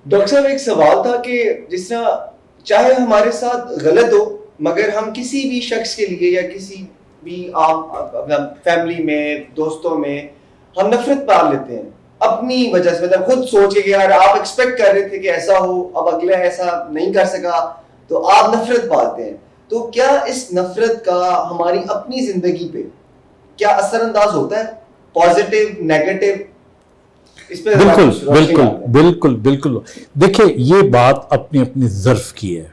Doctor صاحب ایک سوال تھا کہ جس طرح چاہے ہمارے ساتھ غلط ہو مگر ہم کسی بھی شخص کے لیے یا کسی بھی عام فیملی میں دوستوں میں ہم نفرت پال لیتے ہیں اپنی وجہ سے, مطلب خود سوچ کے کہ یار آپ ایکسپیکٹ کر رہے تھے کہ ایسا ہو, اب اگلا ایسا نہیں کر سکا تو آپ نفرت پالتے ہیں. تو کیا اس نفرت کا ہماری اپنی زندگی پہ کیا اثر انداز ہوتا ہے, پازیٹیو نیگیٹو؟ بالکل بالکل بالکل بالکل. دیکھیں یہ بات اپنی اپنی ظرف کی ہے,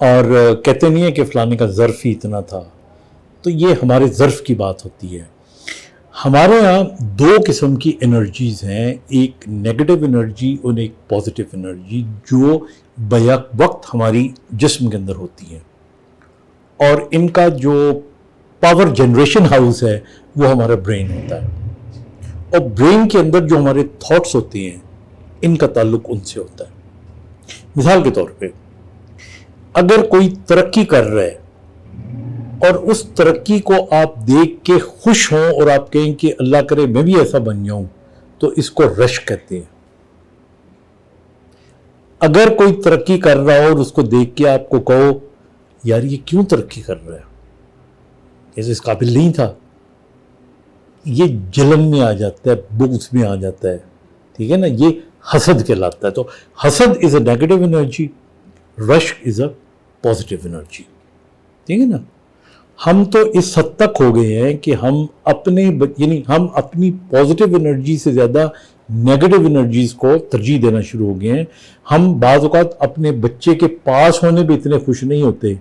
اور کہتے نہیں ہے کہ فلانے کا ظرف ہی اتنا تھا, تو یہ ہمارے ظرف کی بات ہوتی ہے. ہمارے ہاں دو قسم کی انرجیز ہیں, ایک نیگیٹو انرجی اور ایک پازیٹیو انرجی, جو بیک وقت ہماری جسم کے اندر ہوتی ہیں, اور ان کا جو پاور جنریشن ہاؤس ہے وہ ہمارا برین ہوتا ہے, اور برین کے اندر جو ہمارے تھاٹس ہوتے ہیں ان کا تعلق ان سے ہوتا ہے. مثال کے طور پہ اگر کوئی ترقی کر رہا ہے اور اس ترقی کو آپ دیکھ کے خوش ہوں اور آپ کہیں کہ اللہ کرے میں بھی ایسا بن جاؤں, تو اس کو رشک کہتے ہیں. اگر کوئی ترقی کر رہا ہو اور اس کو دیکھ کے آپ کو کہو یار یہ کیوں ترقی کر رہا ہے, یہ اس قابل نہیں تھا, یہ جلن میں آ جاتا ہے, بغض میں آ جاتا ہے, ٹھیک ہے نا, یہ حسد کہلاتا ہے. تو حسد از اے نیگیٹو انرجی, رشک از اے پازیٹیو انرجی, ٹھیک ہے نا. ہم تو اس حد تک ہو گئے ہیں کہ ہم اپنی پازیٹیو انرجی سے زیادہ نیگیٹو انرجیز کو ترجیح دینا شروع ہو گئے ہیں. ہم بعض اوقات اپنے بچے کے پاس ہونے پہ اتنے خوش نہیں ہوتے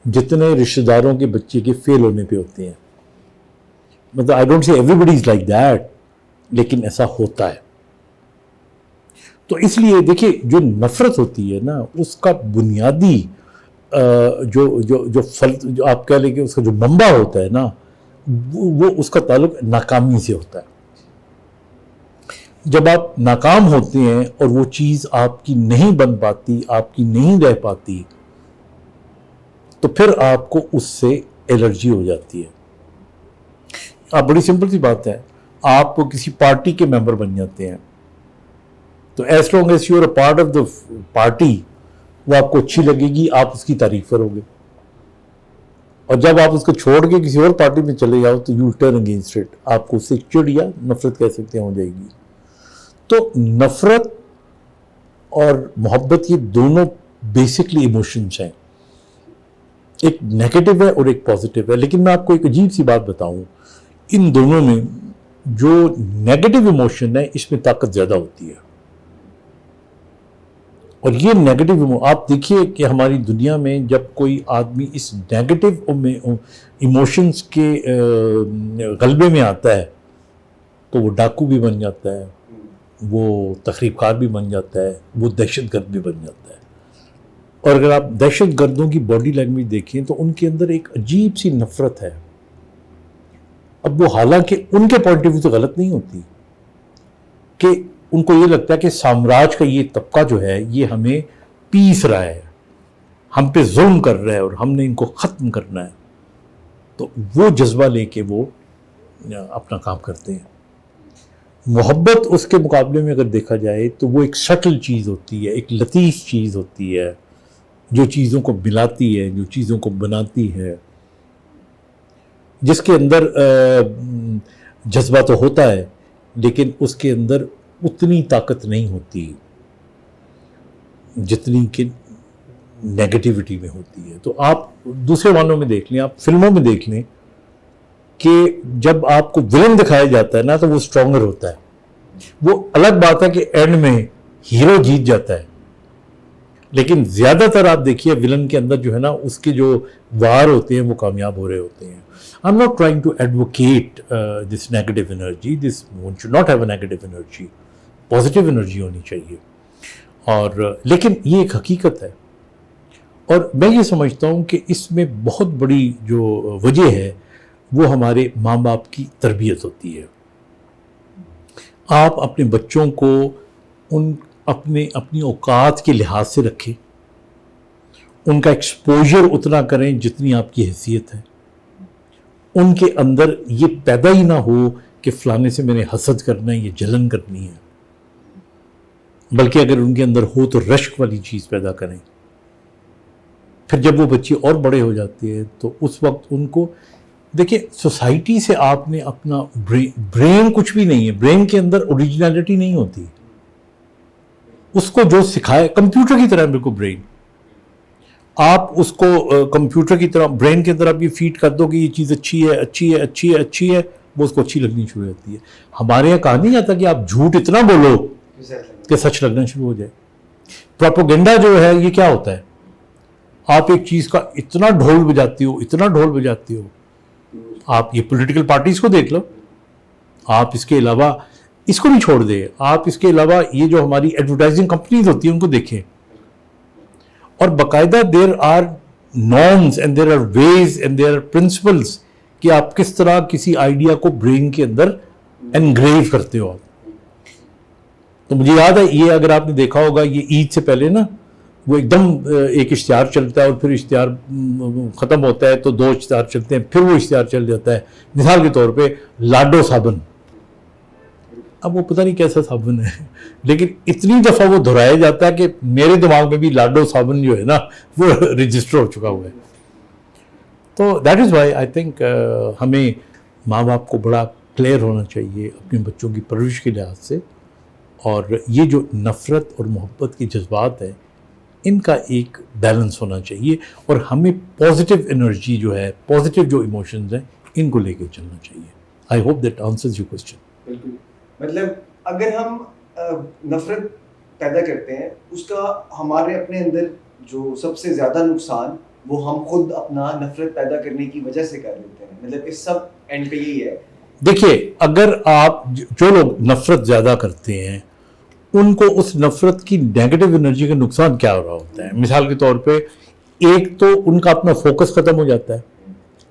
جتنے رشتہ داروں کے بچے کے فیل ہونے پہ ہوتے ہیں. مطلب I don't see everybody is like that, لیکن ایسا ہوتا ہے. تو اس لیے دیکھیے جو نفرت ہوتی ہے نا, اس کا بنیادی جو آپ کہہ لیں کہ اس کا جو منبع ہوتا ہے نا, وہ اس کا تعلق ناکامی سے ہوتا ہے. جب آپ ناکام ہوتے ہیں اور وہ چیز آپ کی نہیں بن پاتی, آپ کی نہیں رہ پاتی, تو پھر آپ کو اس سے الرجی ہو جاتی ہے. آپ بڑی سمپل سی بات ہے, آپ کسی پارٹی کے ممبر بن جاتے ہیں تو as long as you are a part of the party, وہ آپ کو اچھی لگے گی, آپ اس کی تعریف کرو گے. اور جب آپ اس کو چھوڑ کے کسی اور پارٹی میں چلے جاؤ تو یو ٹرن اگینسٹ اٹ, آپ کو اس سے چڑ یا نفرت کہہ سکتے ہیں ہو جائے گی. تو نفرت اور محبت یہ دونوں بیسکلی ایموشنز ہیں, ایک نیگیٹو ہے اور ایک پازیٹیو ہے. لیکن میں آپ کو ایک عجیب سی بات بتاؤں, ان دونوں میں جو نیگیٹو ایموشن ہے اس میں طاقت زیادہ ہوتی ہے. اور یہ نیگیٹو آپ دیکھیے کہ ہماری دنیا میں جب کوئی آدمی اس نیگیٹو ایموشنز کے غلبے میں آتا ہے تو وہ ڈاکو بھی بن جاتا ہے, وہ تخریب کار بھی بن جاتا ہے, وہ دہشت گرد بھی بن جاتا ہے. اور اگر آپ دہشت گردوں کی باڈی لینگویج دیکھیں تو ان کے اندر ایک عجیب سی نفرت ہے. اب وہ حالانکہ ان کے پوائنٹ آف ویو سے غلط نہیں ہوتی, کہ ان کو یہ لگتا ہے کہ سامراج کا یہ طبقہ جو ہے یہ ہمیں پیس رہا ہے, ہم پہ ظلم کر رہا ہے اور ہم نے ان کو ختم کرنا ہے. تو وہ جذبہ لے کے وہ اپنا کام کرتے ہیں. محبت اس کے مقابلے میں اگر دیکھا جائے تو وہ ایک سٹل چیز ہوتی ہے, ایک لطیف چیز ہوتی ہے, جو چیزوں کو ملاتی ہے, جو چیزوں کو بناتی ہے, جس کے اندر جذبہ تو ہوتا ہے لیکن اس کے اندر اتنی طاقت نہیں ہوتی جتنی کہ نیگیٹیوٹی میں ہوتی ہے. تو آپ دوسرے معنوں میں دیکھ لیں, آپ فلموں میں دیکھ لیں کہ جب آپ کو ولن دکھایا جاتا ہے نا تو وہ اسٹرانگر ہوتا ہے. وہ الگ بات ہے کہ اینڈ میں ہیرو جیت جاتا ہے, لیکن زیادہ تر آپ دیکھیے ولن کے اندر جو ہے نا اس کے جو وار ہوتے ہیں وہ کامیاب ہو رہے ہوتے ہیں. I'm not trying to advocate this negative energy. This one should not have a negative energy. Positive energy ہونی چاہیے. اور لیکن یہ ایک حقیقت ہے, اور میں یہ سمجھتا ہوں کہ اس میں بہت بڑی جو وجہ ہے وہ ہمارے ماں باپ کی تربیت ہوتی ہے. آپ اپنے بچوں کو اپنی اوقات کے لحاظ سے رکھیں, ان کا ایکسپوجر اتنا کریں جتنی آپ کی حیثیت ہے. ان کے اندر یہ پیدا ہی نہ ہو کہ فلانے سے میں نے حسد کرنا ہے, یہ جلن کرنی ہے. بلکہ اگر ان کے اندر ہو تو رشک والی چیز پیدا کریں. پھر جب وہ بچے اور بڑے ہو جاتے ہیں تو اس وقت ان کو دیکھیں سوسائٹی سے آپ نے اپنا برین کچھ بھی نہیں ہے, برین کے اندر اوریجنلٹی نہیں ہوتی. اس کو جو سکھائے کمپیوٹر کی طرح بالکل برین, آپ اس کو کمپیوٹر کی طرح برین کے اندر آپ یہ فیڈ کر دو کہ یہ چیز اچھی ہے اچھی ہے اچھی ہے اچھی ہے, وہ اس کو اچھی لگنی شروع ہو جاتی ہے. ہمارے یہاں کہا نہیں جاتا کہ آپ جھوٹ اتنا بولو کہ سچ لگنا شروع ہو جائے. پروپیگنڈا جو ہے یہ کیا ہوتا ہے, آپ ایک چیز کا اتنا ڈھول بجاتی ہو اتنا ڈھول بجاتی ہو. آپ یہ پولیٹیکل پارٹیز کو دیکھ لو, آپ اس کے علاوہ اس کو بھی چھوڑ دیں, آپ اس کے علاوہ یہ جو ہماری ایڈورٹائزنگ کمپنیز ہوتی ہیں ان کو دیکھیں, اور باقاعدہ there are norms and there are ways and there are principles کہ آپ کس طرح کسی آئیڈیا کو برین کے اندر انگریو کرتے ہو. تو مجھے یاد ہے یہ, اگر آپ نے دیکھا ہوگا یہ عید سے پہلے نا وہ ایک دم ایک اشتہار چلتا ہے اور پھر اشتہار ختم ہوتا ہے تو 2 اشتہار چلتے ہیں, پھر وہ اشتہار چل جاتا ہے. مثال کے طور پہ لاڈو صابن, اب وہ پتہ نہیں کیسا صابن ہے لیکن اتنی دفعہ وہ دہرایا جاتا ہے کہ میرے دماغ میں بھی لاڈو صابن جو ہے نا وہ رجسٹر ہو چکا ہوا ہے. تو that is why I think ہمیں ماں باپ کو بڑا کلیئر ہونا چاہیے اپنے بچوں کی پرورش کے لحاظ سے, اور یہ جو نفرت اور محبت کے جذبات ہیں ان کا ایک بیلنس ہونا چاہیے, اور ہمیں پازیٹیو انرجی جو ہے, پازیٹیو جو ایموشنز ہیں ان کو لے کے چلنا چاہیے. I hope that answers your question. بالکل, مطلب اگر ہم نفرت پیدا کرتے ہیں اس کا ہمارے اپنے اندر جو سب سے زیادہ نقصان وہ ہم خود اپنا نفرت پیدا کرنے کی وجہ سے کر لیتے ہیں. مطلب اس سب اینڈ پہ یہی ہے. دیکھیے اگر آپ جو لوگ نفرت زیادہ کرتے ہیں ان کو اس نفرت کی نیگیٹو انرجی کا نقصان کیا ہو رہا ہوتا ہے. مثال کے طور پہ ایک تو ان کا اپنا فوکس ختم ہو جاتا ہے.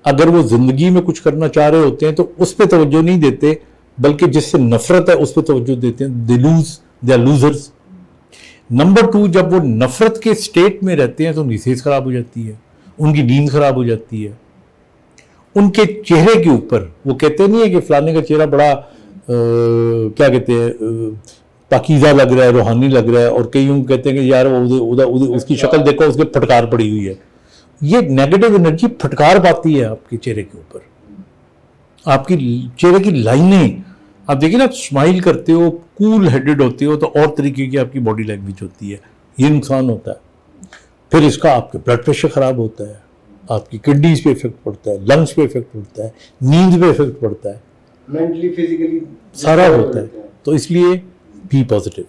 اگر وہ زندگی میں کچھ کرنا چاہ رہے ہوتے ہیں تو اس پہ توجہ نہیں دیتے, بلکہ جس سے نفرت ہے اس پہ توجہ دیتے ہیں. They are losers. نمبر 2, جب وہ نفرت کے سٹیٹ میں رہتے ہیں تو ان کی صحت خراب ہو جاتی ہے, ان کی نیند خراب ہو جاتی ہے. ان کے چہرے کے اوپر وہ کہتے نہیں ہے کہ فلانے کا چہرہ بڑا کیا کہتے ہیں پاکیزہ لگ رہا ہے, روحانی لگ رہا ہے, اور کئی یوں کہتے ہیں کہ یار وہ اس کی شکل دیکھو اس کے پھٹکار پڑی ہوئی ہے. یہ نیگیٹو انرجی پھٹکار پاتی ہے آپ کے چہرے کے اوپر, آپ کی چہرے کی لائنیں. آپ دیکھیں نا, اسمائل کرتے ہو, کول ہیڈڈ ہوتے ہو تو اور طریقے کی آپ کی باڈی لینگویج ہوتی ہے. یہ نقصان ہوتا ہے. پھر اس کا آپ کے بلڈ پریشر خراب ہوتا ہے, آپ کی کڈنیز پہ افیکٹ پڑتا ہے, لنگس پہ افیکٹ پڑتا ہے, نیند پہ افیکٹ پڑتا ہے, مینٹلی فزیکلی سارا ہوتا ہے. تو اس لیے be positive.